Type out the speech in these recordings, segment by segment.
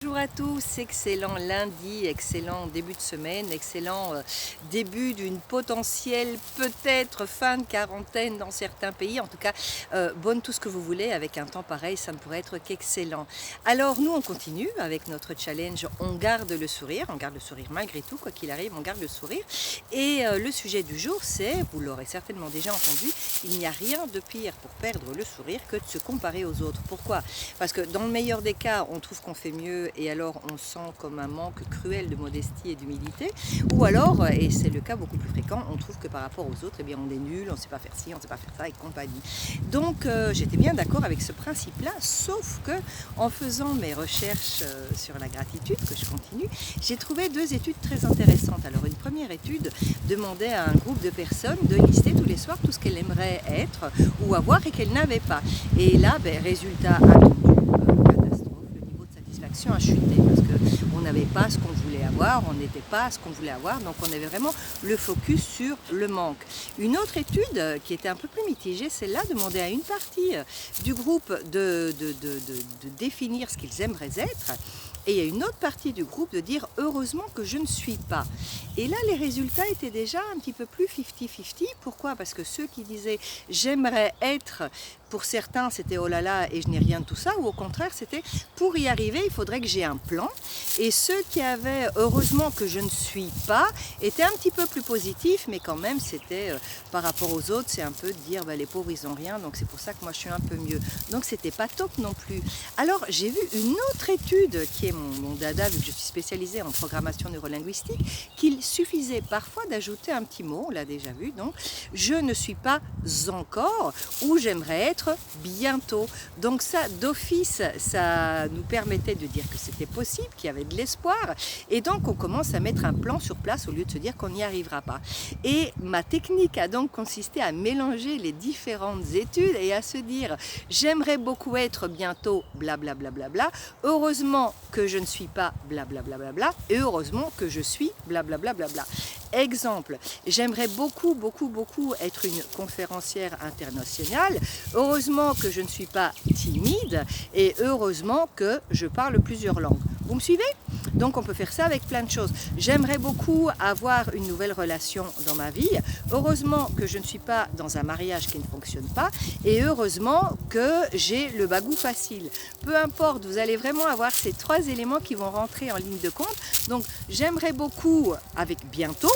Bonjour à tous, excellent lundi, excellent début de semaine, excellent début d'une potentielle peut-être fin de quarantaine dans certains pays. En tout cas, bonne tout ce que vous voulez, avec un temps pareil, ça ne pourrait être qu'excellent. Alors nous on continue avec notre challenge, on garde le sourire malgré tout, quoi qu'il arrive, on garde le sourire. Et le sujet du jour c'est, vous l'aurez certainement déjà entendu, il n'y a rien de pire pour perdre le sourire que de se comparer aux autres. Pourquoi? Parce que dans le meilleur des cas, on trouve qu'on fait mieux et alors on sent comme un manque cruel de modestie et d'humilité, ou alors, et c'est le cas beaucoup plus fréquent, on trouve que par rapport aux autres, eh bien on est nul, on ne sait pas faire ci, on ne sait pas faire ça et compagnie. Donc j'étais bien d'accord avec ce principe-là, sauf que en faisant mes recherches sur la gratitude, que je continue, j'ai trouvé deux études très intéressantes. Alors une première étude demandait à un groupe de personnes de lister tous les soirs tout ce qu'elle aimerait être ou avoir et qu'elle n'avait pas. Et là, résultat attendu, a chuté parce qu'on n'avait pas ce qu'on voulait avoir, on n'était pas à ce qu'on voulait avoir, donc on avait vraiment le focus sur le manque. Une autre étude qui était un peu plus mitigée, celle-là demandait à une partie du groupe de définir ce qu'ils aimeraient être, et il y a une autre partie du groupe de dire heureusement que je ne suis pas. Et là les résultats étaient déjà un petit peu plus 50-50. Pourquoi? Parce que ceux qui disaient j'aimerais être, pour certains c'était oh là là et je n'ai rien de tout ça, ou au contraire c'était pour y arriver il faudrait que j'ai un plan. Et ceux qui avaient heureusement que je ne suis pas étaient un petit peu plus positifs, mais quand même c'était par rapport aux autres, c'est un peu de dire les pauvres ils n'ont rien, donc c'est pour ça que moi je suis un peu mieux. Donc c'était pas top non plus. Alors j'ai vu une autre étude qui est mon dada, vu que je suis spécialisée en programmation neurolinguistique, qu'il suffisait parfois d'ajouter un petit mot, on l'a déjà vu, donc je ne suis pas encore, ou j'aimerais être bientôt. Donc ça d'office, ça nous permettait de dire que c'était possible, qu'il y avait de l'espoir, et donc on commence à mettre un plan sur place au lieu de se dire qu'on n'y arrivera pas. Et ma technique a donc consisté à mélanger les différentes études et à se dire j'aimerais beaucoup être bientôt blablabla, heureusement que je ne suis pas blablabla, et heureusement que je suis blablabla. Exemple, j'aimerais beaucoup être une conférencière internationale, heureusement que je ne suis pas timide et heureusement que je parle plusieurs langues. Vous me suivez? Donc on peut faire ça avec plein de choses. J'aimerais beaucoup avoir une nouvelle relation dans ma vie, heureusement que je ne suis pas dans un mariage qui ne fonctionne pas, et heureusement que j'ai le bagou facile. Peu importe, vous allez vraiment avoir ces trois éléments qui vont rentrer en ligne de compte. Donc j'aimerais beaucoup avec bientôt.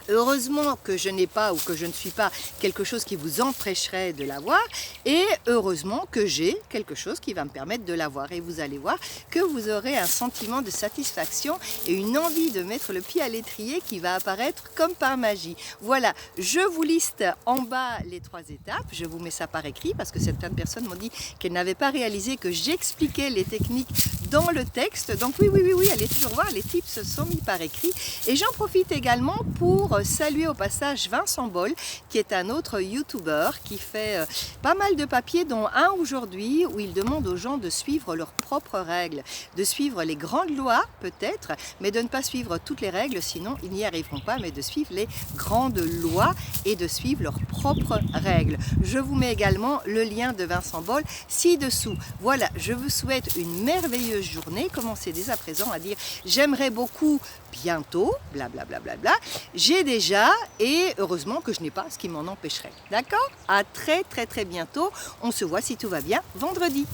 Heureusement que je n'ai pas ou que je ne suis pas quelque chose qui vous empêcherait de l'avoir, et heureusement que j'ai quelque chose qui va me permettre de l'avoir. Et vous allez voir que vous aurez un sentiment de satisfaction et une envie de mettre le pied à l'étrier qui va apparaître comme par magie. Voilà, je vous liste en bas les trois étapes, je vous mets ça par écrit parce que certaines personnes m'ont dit qu'elles n'avaient pas réalisé que j'expliquais les techniques dans le texte. Donc oui, allez toujours voir, les tips sont mis par écrit. Et j'en profite également pour saluer au passage Vincent Boll, qui est un autre YouTuber qui fait pas mal de papiers, dont un aujourd'hui où il demande aux gens de suivre leurs propres règles, de suivre les grandes lois peut-être, mais de ne pas suivre toutes les règles, sinon ils n'y arriveront pas, mais de suivre les grandes lois et de suivre leurs propres règles. Je vous mets également le lien de Vincent Boll ci-dessous. Voilà, je vous souhaite une merveilleuse journée. Commencez dès à présent à dire j'aimerais beaucoup bientôt, blablabla, j'ai déjà, et heureusement que je n'ai pas ce qui m'en empêcherait. D'accord? À très bientôt. On se voit si tout va bien vendredi.